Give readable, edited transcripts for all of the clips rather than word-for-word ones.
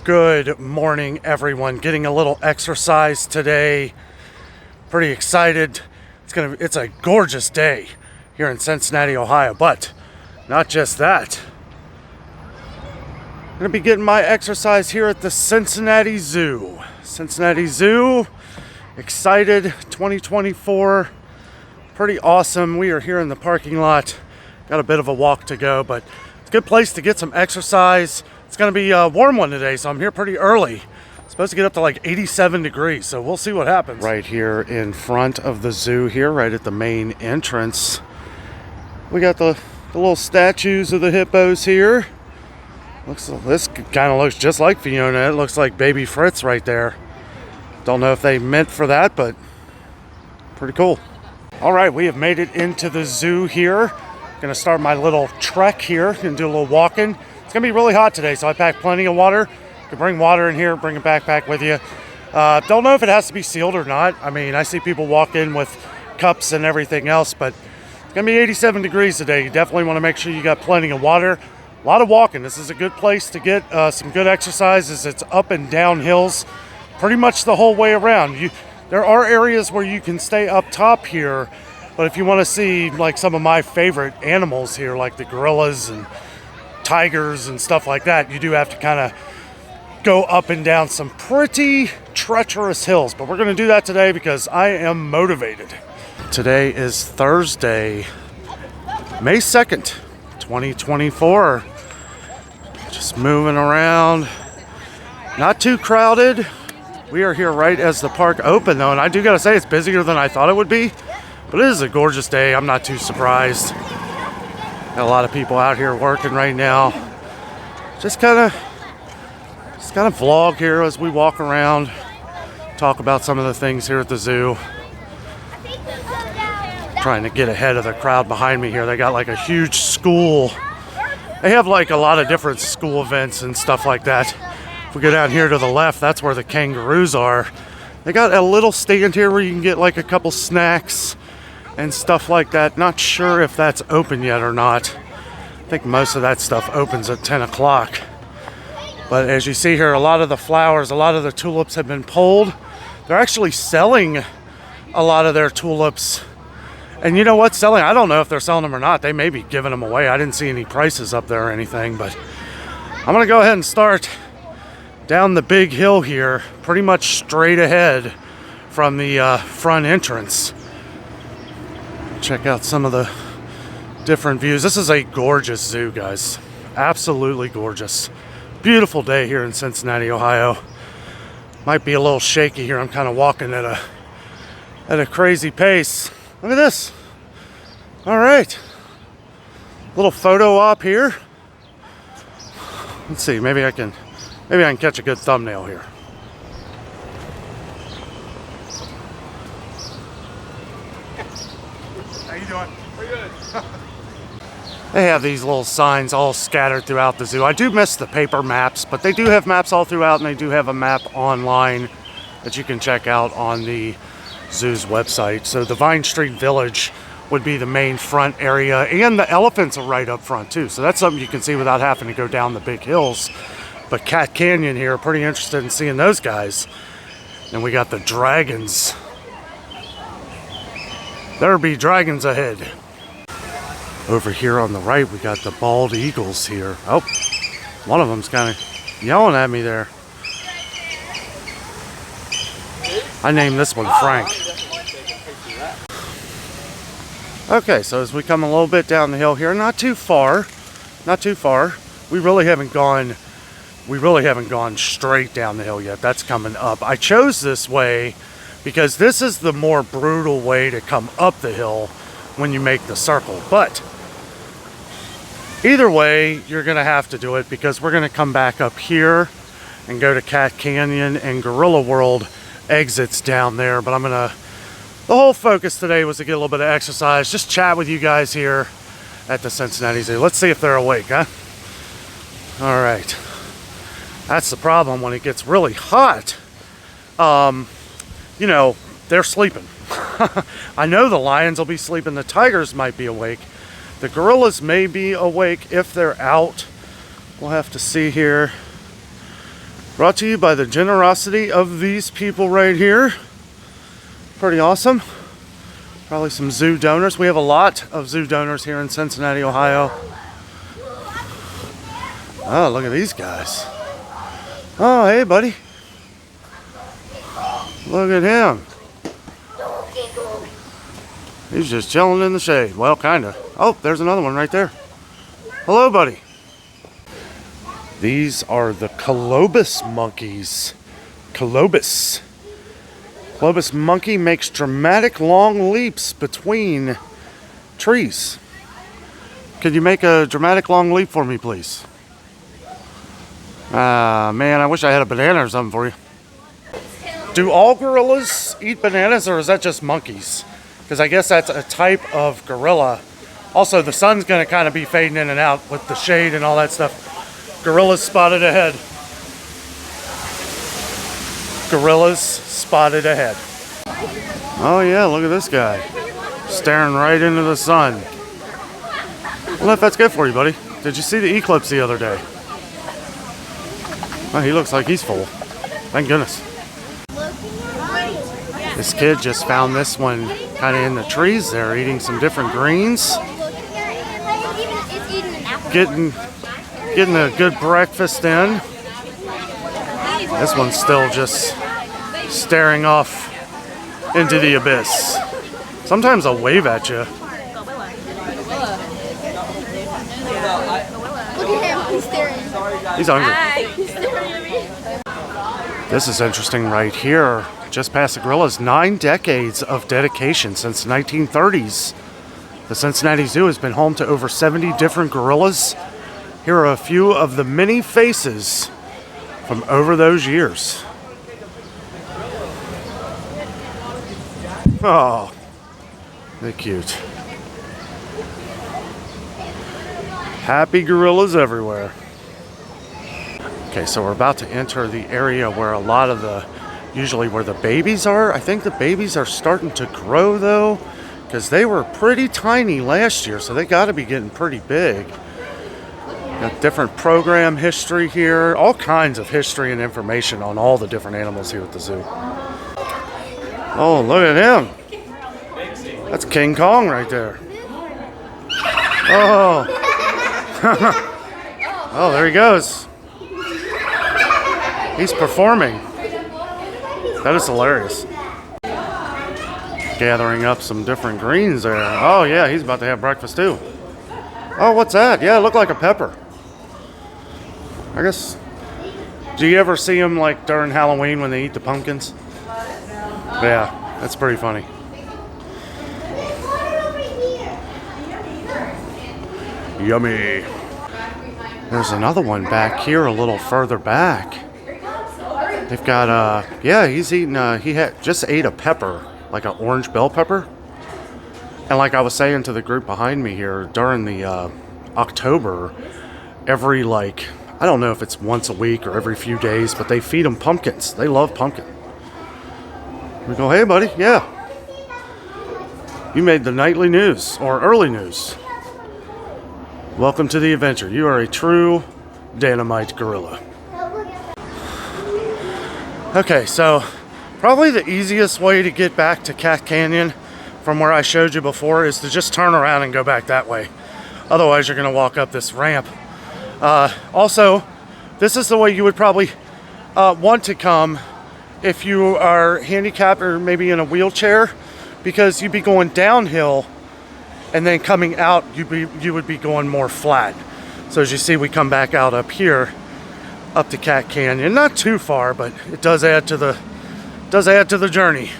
Good morning, everyone. Getting a little exercise today. Pretty excited. It's a gorgeous day here in Cincinnati, Ohio, but not just that. I'm gonna be getting my exercise here at the Cincinnati Zoo. Cincinnati Zoo, excited, 2024, pretty awesome. We are here in the parking lot. Got a bit of a walk to go, but it's a good place to get some exercise. It's gonna be a warm one today, so I'm here pretty early. Supposed to get up to like 87 degrees, so we'll see what happens. Right here in front of the zoo here, right at the main entrance. We got the little statues of the hippos here. This kind of looks just like Fiona. It looks like baby Fritz right there. Don't know if they meant for that, but pretty cool. All right, we have made it into the zoo here. Gonna start my little trek here and do a little walking. It's gonna be really hot today, so I packed plenty of water. You can bring water in here, bring a backpack with you. Don't know if it has to be sealed or not. I mean, I see people walk in with cups and everything else, but it's gonna be 87 degrees today. You definitely wanna make sure you got plenty of water. A lot of walking. This is a good place to get some good exercises. It's up and down hills pretty much the whole way around. There are areas where you can stay up top here, but if you wanna see like some of my favorite animals here, like the gorillas and tigers and stuff like that, you do have to kind of go up and down some pretty treacherous hills, but we're going to do that today because I am motivated. Today is Thursday, May 2nd, 2024. Just moving around, not too crowded. We are here right as the park opened though, and I do got to say it's busier than I thought it would be, but it is a gorgeous day. I'm not too surprised. Got a lot of people out here working right now. Just kind of vlog here as we walk around, talk about some of the things here at the zoo. Trying to get ahead of the crowd behind me here. They got like a huge school. They have like a lot of different school events and stuff like that. If we go down here to the left, that's where the kangaroos are. They got a little stand here where you can get like a couple snacks and stuff like that. Not sure if that's open yet or not. I think most of that stuff opens at 10 o'clock. But as you see here, a lot of the flowers, a lot of the tulips have been pulled. They're actually selling a lot of their tulips. And you know what, selling, I don't know if they're selling them or not. They may be giving them away. I didn't see any prices up there or anything, but I'm gonna go ahead and start down the big hill here, pretty much straight ahead from the front entrance. Check out some of the different views. This is a gorgeous zoo, guys. Absolutely gorgeous. Beautiful day here in Cincinnati, Ohio. Might be a little shaky here. I'm kind of walking at a crazy pace. Look at this. All right. Little photo op here. Let's see. Maybe I can catch a good thumbnail here. How you doing? Pretty good. They have these little signs all scattered throughout the zoo. I do miss the paper maps, but they do have maps all throughout, and they do have a map online that you can check out on the zoo's website. So the Vine Street Village would be the main front area, and the elephants are right up front too. So that's something you can see without having to go down the big hills. But Cat Canyon here, pretty interested in seeing those guys. And we got the dragons. There be dragons ahead. Over here on the right, we got the bald eagles here. Oh, one of them's kind of yelling at me there. I named this one Frank. Okay, so as we come a little bit down the hill here, not too far. We really haven't gone straight down the hill yet. That's coming up. I chose this way because this is the more brutal way to come up the hill when you make the circle. But either way, you're gonna have to do it because we're gonna come back up here and go to Cat Canyon and Gorilla World exits down there. But the whole focus today was to get a little bit of exercise, just chat with you guys here at the Cincinnati Zoo. Let's see if they're awake, huh? All right. That's the problem when it gets really hot. You know, they're sleeping. I know the lions will be sleeping. The tigers might be awake. The gorillas may be awake if they're out. We'll have to see here. Brought to you by the generosity of these people right here. Pretty awesome. Probably some zoo donors. We have a lot of zoo donors here in Cincinnati, Ohio. Oh, look at these guys. Oh, hey, buddy. Look at him. He's just chilling in the shade. Well, kind of. Oh, there's another one right there. Hello, buddy. These are the colobus monkeys. Colobus. Colobus monkey makes dramatic long leaps between trees. Could you make a dramatic long leap for me, please? Man, I wish I had a banana or something for you. Do all gorillas eat bananas, or is that just monkeys? Because I guess that's a type of gorilla. Also, the sun's going to kind of be fading in and out with the shade and all that stuff. Gorillas spotted ahead. Gorillas spotted ahead. Oh yeah, look at this guy. Staring right into the sun. I don't know if that's good for you, buddy. Did you see the eclipse the other day? Oh, he looks like he's full. Thank goodness. This kid just found this one kind of in the trees there, eating some different greens. Getting a good breakfast in. This one's still just staring off into the abyss. Sometimes I'll wave at you. Look at him, he's staring. He's hungry. Hi. He's staring at me. This is interesting right here. Just past the gorillas, 9 decades of dedication since the 1930s. The Cincinnati Zoo has been home to over 70 different gorillas. Here are a few of the many faces from over those years. Oh, they're cute. Happy gorillas everywhere. Okay, so we're about to enter the area where a lot of usually where the babies are. I think the babies are starting to grow though, because they were pretty tiny last year, so they got to be getting pretty big. Got different program history here, all kinds of history and information on all the different animals here at the zoo. Oh, look at him. That's King Kong right there. Oh. Oh, there he goes. He's performing. That is hilarious. Gathering up some different greens there. Oh yeah, he's about to have breakfast too. Oh, what's that? Yeah, it looked like a pepper. I guess, do you ever see them like during Halloween when they eat the pumpkins? Yeah, that's pretty funny. Yummy. There's another one back here a little further back. They've got, yeah, he's eating, just ate a pepper, like an orange bell pepper. And like I was saying to the group behind me here, during the October, every I don't know if it's once a week or every few days, but they feed them pumpkins. They love pumpkin. We go, hey buddy, yeah. You made the nightly news, or early news. Welcome to the adventure. You are a true Dynamite gorilla. Okay, so probably the easiest way to get back to Cat Canyon from where I showed you before is to just turn around and go back that way. Otherwise, you're going to walk up this ramp. Also, this is the way you would probably want to come if you are handicapped or maybe in a wheelchair, because you'd be going downhill and then coming out, you would be going more flat. So as you see, we come back out up here, up to Cat Canyon. Not too far, but it does add to the journey.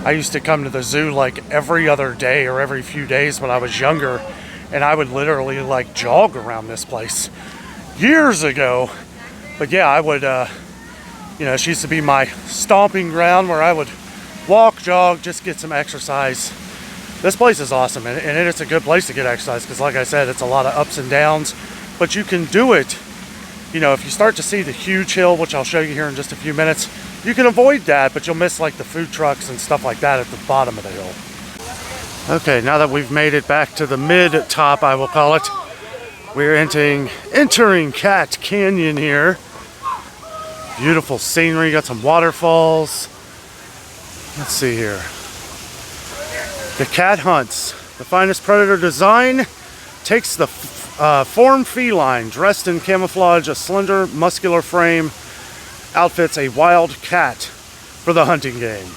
I used to come to the zoo like every other day or every few days when I was younger, and I would literally jog around this place years ago. But yeah, I would, it used to be my stomping ground where I would walk, jog, just get some exercise. This place is awesome, and it's a good place to get exercise because, like I said, it's a lot of ups and downs, but you can do it. If you start to see the huge hill, which I'll show you here in just a few minutes, you can avoid that, but you'll miss the food trucks and stuff like that at the bottom of the hill. Okay, now that we've made it back to the mid-top, I will call it, we're entering Cat Canyon here. Beautiful scenery. Got some waterfalls. Let's see here. The cat hunts. The finest predator design takes the form feline, dressed in camouflage, a slender, muscular frame, outfits a wild cat for the hunting game.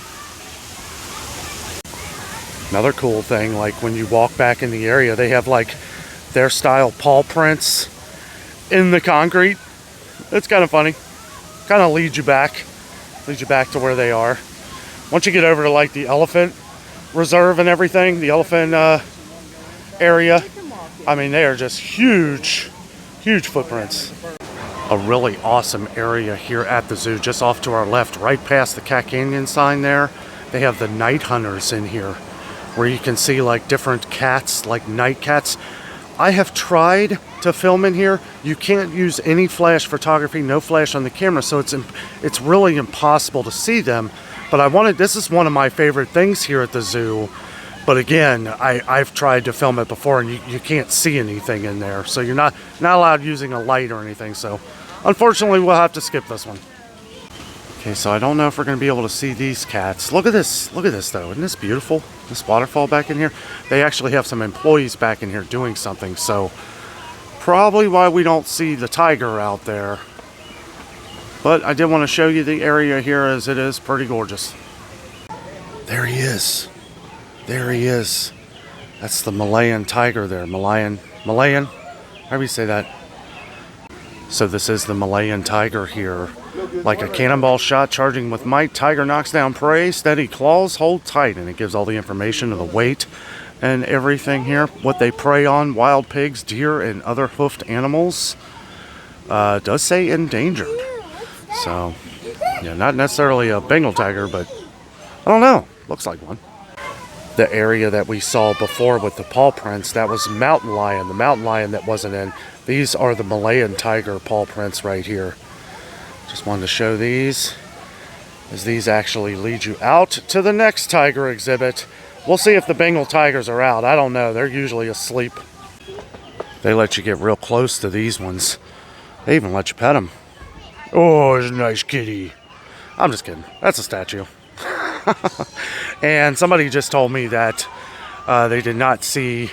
Another cool thing, like when you walk back in the area, they have like their style paw prints in the concrete. It's kind of funny. Kind of leads you back to where they are. Once you get over to like the elephant reserve and everything, the elephant area, I mean, they are just huge footprints. A really awesome area here at the zoo, just off to our left, right past the Cat Canyon sign there. They have the night hunters in here, where you can see like different cats, like night cats. I have tried to film in here. You can't use any flash photography, no flash on the camera, so it's really impossible to see them. But this is one of my favorite things here at the zoo. But again, I've tried to film it before, and you can't see anything in there. So you're not allowed using a light or anything. So unfortunately, we'll have to skip this one. Okay, so I don't know if we're going to be able to see these cats. Look at this though. Isn't this beautiful? This waterfall back in here. They actually have some employees back in here doing something. So probably why we don't see the tiger out there. But I did want to show you the area here, as it is pretty gorgeous. There he is. There he is. That's the Malayan tiger there. Malayan. How do you say that? So this is the Malayan tiger here. Like a cannonball shot charging with might, tiger knocks down prey, steady claws, hold tight. And it gives all the information of the weight and everything here. What they prey on, wild pigs, deer, and other hoofed animals. Does say endangered. So, yeah, not necessarily a Bengal tiger, but I don't know. Looks like one. The area that we saw before with the paw prints, that was mountain lion. The mountain lion that wasn't in. These are the Malayan tiger paw prints right here. Just wanted to show these, as these actually lead you out to the next tiger exhibit. We'll see if the Bengal tigers are out. I don't know. They're usually asleep. They let you get real close to these ones. They even let you pet them. Oh, it's a nice kitty. I'm just kidding. That's a statue. And somebody just told me that they did not see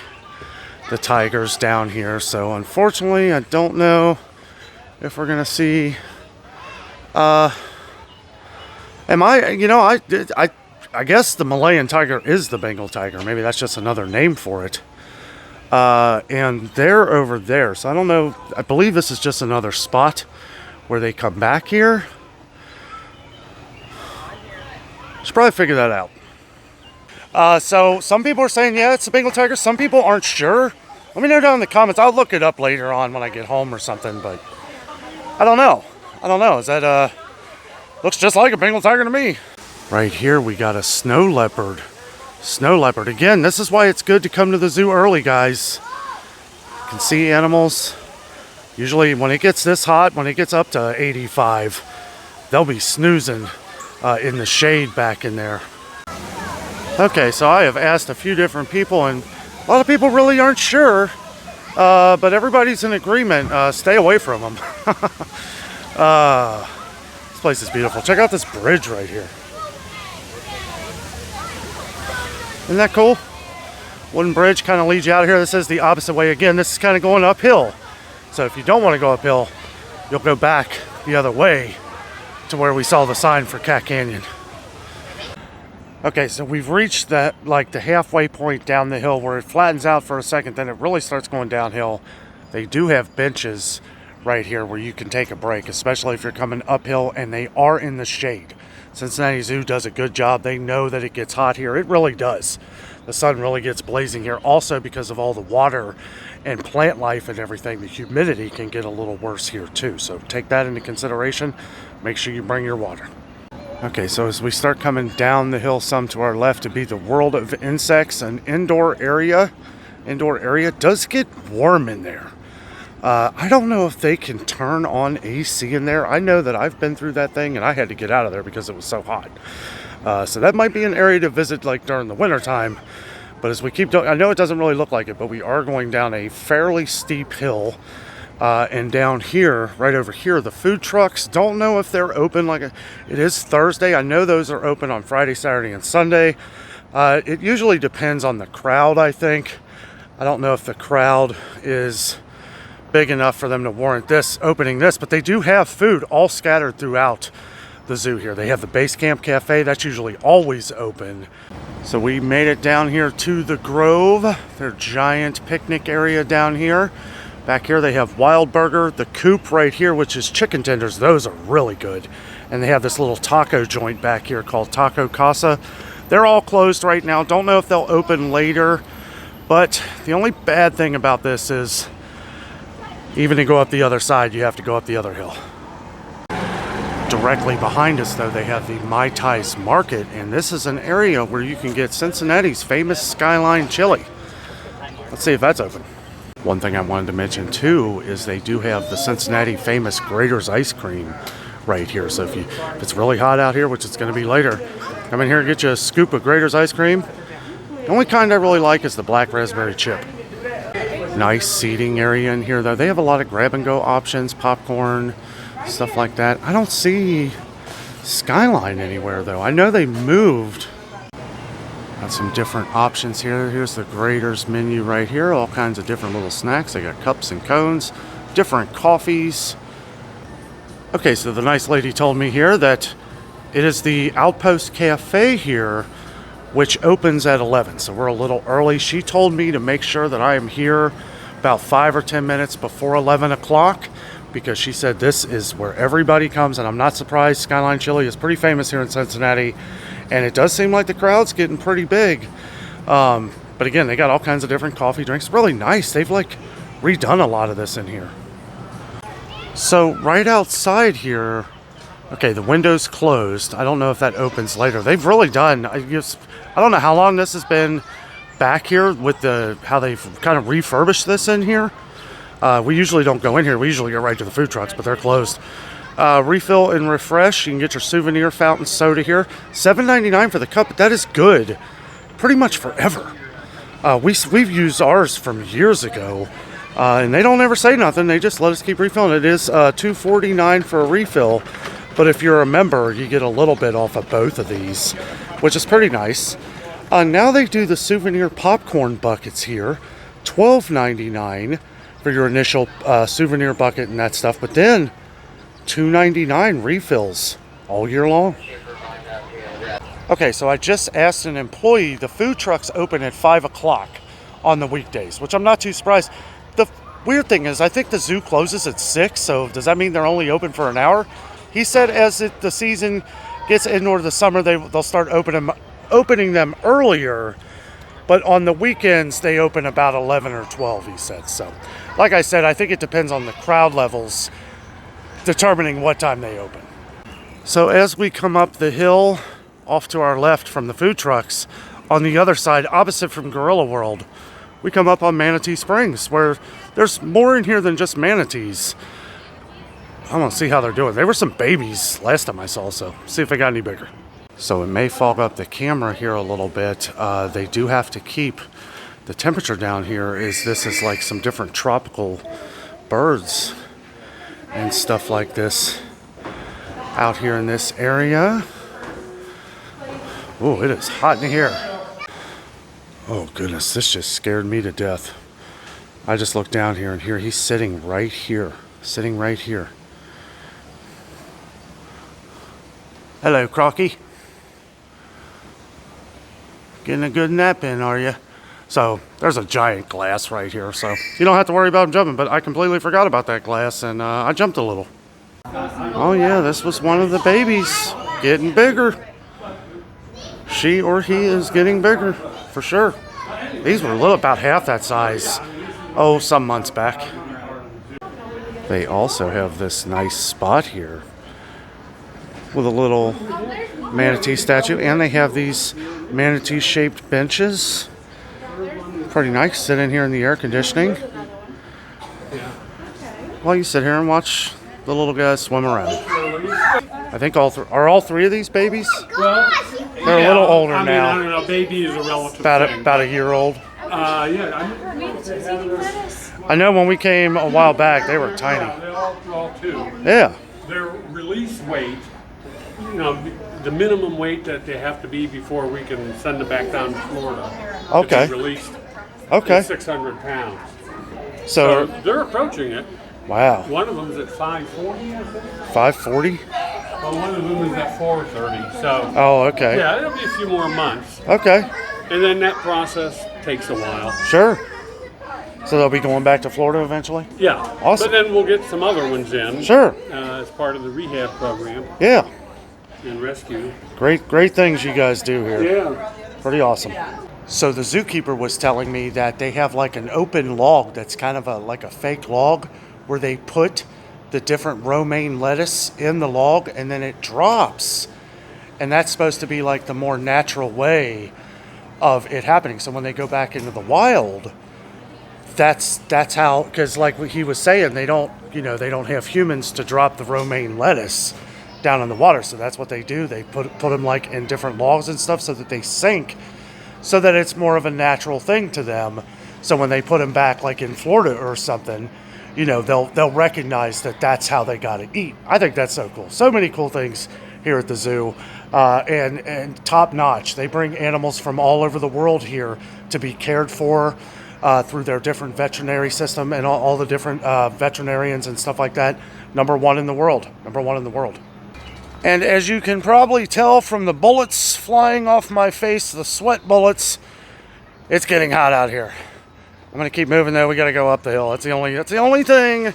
the tigers down here. So unfortunately, I don't know if we're going to see... I guess the Malayan tiger is the Bengal tiger. Maybe that's just another name for it. And they're over there. So I don't know. I believe this is just another spot where they come back here. Should probably figure that out. So some people are saying, yeah, it's a Bengal tiger. Some people aren't sure. Let me know down in the comments. I'll look it up later on when I get home or something. But I don't know. Is that, looks just like a Bengal tiger to me. Right here, we got a snow leopard. Snow leopard. Again, this is why it's good to come to the zoo early, guys. You can see animals. Usually when it gets this hot, when it gets up to 85, they'll be snoozing in the shade back in there. Okay, so I have asked a few different people, and a lot of people really aren't sure. But everybody's in agreement. Stay away from them. This place is beautiful. Check out this bridge right here. Isn't that cool? Wooden bridge kind of leads you out of here. This is the opposite way. Again, this is kind of going uphill. So if you don't want to go uphill, you'll go back the other way to where we saw the sign for Cat Canyon. Okay, so we've reached that, like the halfway point down the hill where it flattens out for a second, then it really starts going downhill. They do have benches right here where you can take a break, especially if you're coming uphill, and they are in the shade. Cincinnati Zoo does a good job. They know that it gets hot here. It really does. The sun really gets blazing here. Also, because of all the water and plant life and everything, the humidity can get a little worse here too. So take that into consideration. Make sure you bring your water. Okay, so as we start coming down the hill some to our left to be the world of insects, an indoor area. Indoor area does get warm in there. I don't know if they can turn on AC in there. I know that I've been through that thing and I had to get out of there because it was so hot. So that might be an area to visit like during the winter time. But as we keep going, I know it doesn't really look like it, but we are going down a fairly steep hill And down here, right over here, the food trucks, don't know if they're open. It is Thursday. I know those are open on Friday, Saturday, and Sunday. It usually depends on the crowd, I think. I don't know if the crowd is big enough for them to warrant opening this, but they do have food all scattered throughout the zoo here. They have the Base Camp Cafe, that's usually always open. So we made it down here to the Grove, their giant picnic area down here. Back here they have Wild Burger, the Coop right here, which is chicken tenders. Those are really good. And they have this little taco joint back here called Taco Casa. They're all closed right now. Don't know if they'll open later, but the only bad thing about this is even to go up the other side, you have to go up the other hill. Directly behind us, though, they have the Mai Tais Market, and this is an area where you can get Cincinnati's famous Skyline chili. Let's see if that's open. One thing I wanted to mention, too, is they do have the Cincinnati famous Grater's ice cream right here. So if it's really hot out here, which it's going to be later, come in here and get you a scoop of Grater's ice cream. The only kind I really like is the black raspberry chip. Nice seating area in here, though. They have a lot of grab-and-go options, popcorn, stuff like that. I don't see Skyline anywhere, though. I know they moved. Got some different options here. Here's the Grater's menu right here. All kinds of different little snacks. They got cups and cones, different coffees. Okay, so the nice lady told me here that it is the Outpost Cafe here, which opens at 11. So we're a little early. She told me to make sure that I am here about 5 or 10 minutes before 11 o'clock. Because she said this is where everybody comes, and I'm not surprised. Skyline Chili is pretty famous here in Cincinnati, and it does seem like the crowd's getting pretty big. But again, they got all kinds of different coffee drinks. Really nice. They've redone a lot of this in here. So right outside here, okay, the window's closed. I don't know if that opens later. They've really done, I don't know how long this has been back here with how they've kind of refurbished this in here. We usually don't go in here. We usually go right to the food trucks, but they're closed. Refill and refresh. You can get your souvenir fountain soda here. $7.99 for the cup, but that is good pretty much forever. We've used ours from years ago, and they don't ever say nothing. They just let us keep refilling. It is $2.49 for a refill, but if you're a member, you get a little bit off of both of these, which is pretty nice. Now they do the souvenir popcorn buckets here, $12.99 for your initial souvenir bucket and that stuff, but then $2.99 refills all year long. Okay, so I just asked an employee, the food trucks open at 5 o'clock on the weekdays, which I'm not too surprised. The weird thing is, I think the zoo closes at 6, so does that mean they're only open for an hour? He said as the season gets in or the summer, they'll start opening them earlier, but on the weekends, they open about 11 or 12, he said. So, like I said, I think it depends on the crowd levels determining what time they open. So as we come up the hill, off to our left from the food trucks, on the other side, opposite from Gorilla World, we come up on Manatee Springs, where there's more in here than just manatees. I want to see how they're doing. There were some babies last time I saw, so see if they got any bigger. So it may fog up the camera here a little bit. They do have to keep the temperature down here. This is like some different tropical birds and stuff like this out here in this area. Oh, it is hot in here. Oh goodness, this just scared me to death. I just looked down here and here he's sitting right here. Sitting right here. Hello, Crocky. Getting a good nap in, are you? So there's a giant glass right here, so you don't have to worry about him jumping, but I completely forgot about that glass, and I jumped a little. Oh yeah, this was one of the babies getting bigger. She or he is getting bigger, for sure. These were about half that size, some months back. They also have this nice spot here with a little manatee statue, and they have these manatee-shaped benches. Pretty nice. Sit in here in the air conditioning while you sit here and watch the little guys swim around. I think all three of these babies? Well, they're a little older now. I don't know. Baby is a relative About thing. a year old. I know when we came a while back, they were tiny. Yeah, they're all two. Yeah. Their release weight, the minimum weight that they have to be before we can send them back down to Florida. Okay. To be released. Okay. Is 600 pounds. So they're approaching it. wow. One of them's at 540, I think. 540? Well, one of them is at 430. So. Oh, okay. Yeah, it'll be a few more months. Okay. And then that process takes a while. Sure. So they'll be going back to Florida eventually? Yeah. Awesome. But then we'll get some other ones in. Sure. As part of the rehab program Yeah. and rescue. Great things you guys do here. Yeah. Pretty awesome. So the zookeeper was telling me that they have like an open log that's kind of like a fake log where they put the different romaine lettuce in the log and then it drops. And that's supposed to be like the more natural way of it happening. So when they go back into the wild, that's how, because like he was saying, they don't have humans to drop the romaine lettuce down in the water. So that's what they do. They put them like in different logs and stuff so that they sink, so that it's more of a natural thing to them. So when they put them back like in Florida or something, they'll recognize that that's how they got to eat. I think that's so cool. So many cool things here at the zoo, and top notch. They bring animals from all over the world here to be cared for through their different veterinary system and all the different veterinarians and stuff like that. Number one in the world. And as you can probably tell from the bullets flying off my face, the sweat bullets, it's getting hot out here. I'm gonna keep moving though. We gotta go up the hill. That's the only thing.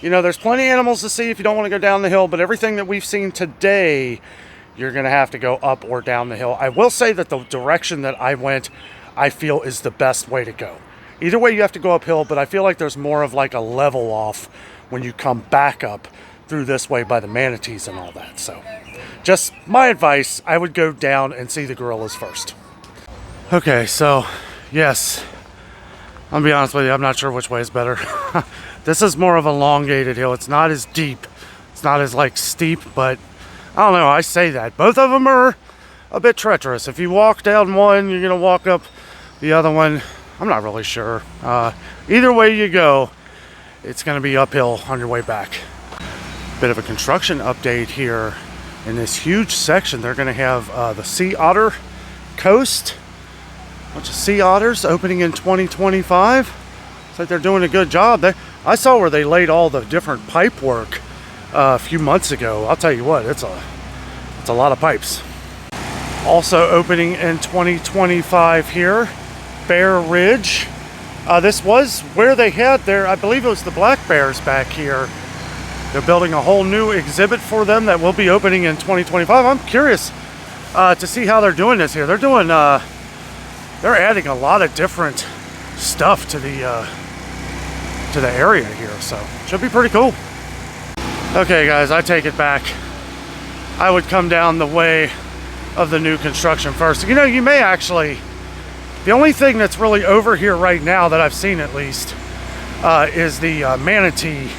There's plenty of animals to see if you don't want to go down the hill, but everything that we've seen today, you're gonna have to go up or down the hill. I will say that the direction that I went, I feel is the best way to go. Either way, you have to go uphill, but I feel like there's more of like a level off when you come back up through this way by the manatees and all that. So just my advice, I would go down and see the gorillas first. Okay, so yes, I'll be honest with you, I'm not sure which way is better. This is more of a elongated hill. It's not as deep. It's not as like steep, but I don't know, I say that. Both of them are a bit treacherous. If you walk down one, you're gonna walk up the other one. I'm not really sure. Either way you go, it's gonna be uphill on your way back. Bit of a construction update here. In this huge section, they're gonna have the sea otter coast. A bunch of sea otters opening in 2025. It's like they're doing a good job. I saw where they laid all the different pipe work a few months ago. I'll tell you what, it's a lot of pipes. Also opening in 2025 here, Bear Ridge. This was where they had I believe it was the black bears back here. They're building a whole new exhibit for them that will be opening in 2025. I'm curious to see how they're doing this here. They're adding a lot of different stuff to the area here, so should be pretty cool. Okay guys, I take it back. I would come down the way of the new construction first. You may actually, the only thing that's really over here right now that I've seen at least is the Manatee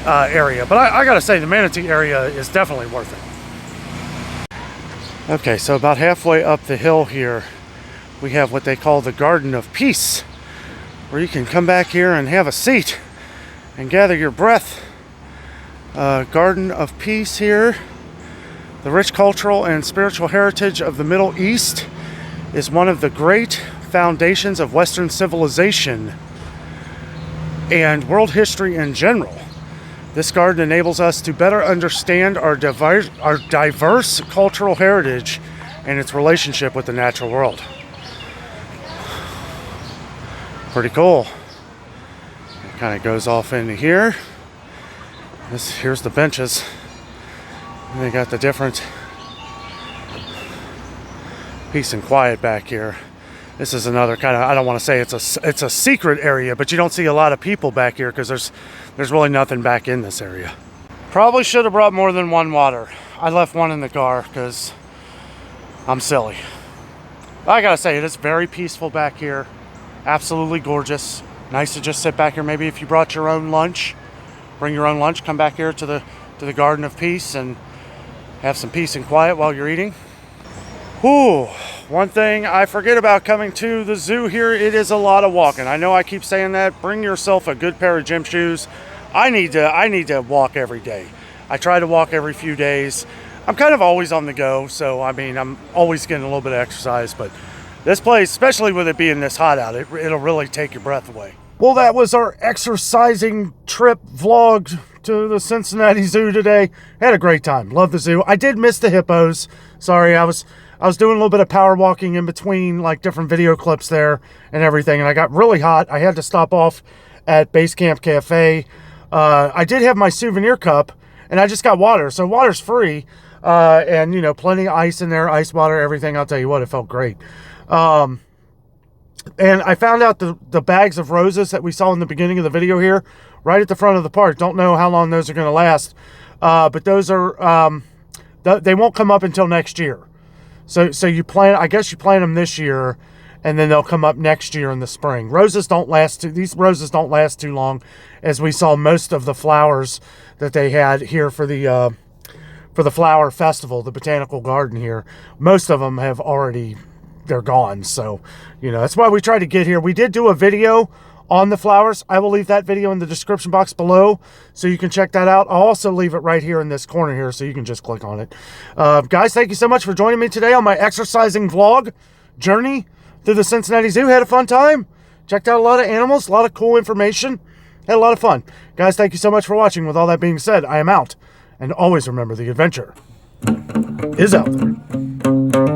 area, but I gotta say the Manatee area is definitely worth it. Okay, so about halfway up the hill here, we have what they call the Garden of Peace, where you can come back here and have a seat and gather your breath. Garden of Peace here. The rich cultural and spiritual heritage of the Middle East is one of the great foundations of Western civilization and world history in general. This garden enables us to better understand our diverse cultural heritage and its relationship with the natural world. Pretty cool. It kind of goes off into here. Here's the benches. And they got the different peace and quiet back here. This is another kind of, I don't want to say it's a secret area, but you don't see a lot of people back here because there's really nothing back in this area. Probably should have brought more than one water. I left one in the car because I'm silly. I gotta say, it is very peaceful back here. Absolutely gorgeous. Nice to just sit back here. Maybe if you brought your own lunch, bring your own lunch, come back here to the Garden of Peace and have some peace and quiet while you're eating. Whew, one thing I forget about coming to the zoo here, it is a lot of walking. I know I keep saying that. Bring yourself a good pair of gym shoes. I need to walk every day. I try to walk every few days. I'm kind of always on the go, so I mean, I'm always getting a little bit of exercise, but this place, especially with it being this hot out, it'll really take your breath away. Well, that was our exercising trip vlog to the Cincinnati Zoo today. Had a great time. Love the zoo. I did miss the hippos. Sorry, I was doing a little bit of power walking in between like different video clips there and everything, and I got really hot. I had to stop off at Base Camp Cafe. I did have my souvenir cup, and I just got water, so water's free, and you know, plenty of ice in there, ice water, everything. I'll tell you what, it felt great. And I found out the bags of roses that we saw in the beginning of the video here, right at the front of the park. Don't know how long those are going to last, but those are they won't come up until next year. So you plant, I guess you plant them this year, and then they'll come up next year in the spring. Roses don't last these roses don't last too long, as we saw most of the flowers that they had here for the flower festival, the botanical garden here. Most of them have already, they're gone. So, you know, that's why we tried to get here. We did do a video on the flowers. I will leave that video in the description box below, so you can check that out. I'll also leave it right here in this corner here, so you can just click on it. Guys, thank you so much for joining me today on my exercising vlog journey through the Cincinnati Zoo. Had a fun time. Checked out a lot of animals, a lot of cool information. Had a lot of fun. Guys, thank you so much for watching. With all that being said, I am out. And always remember, the adventure is out there.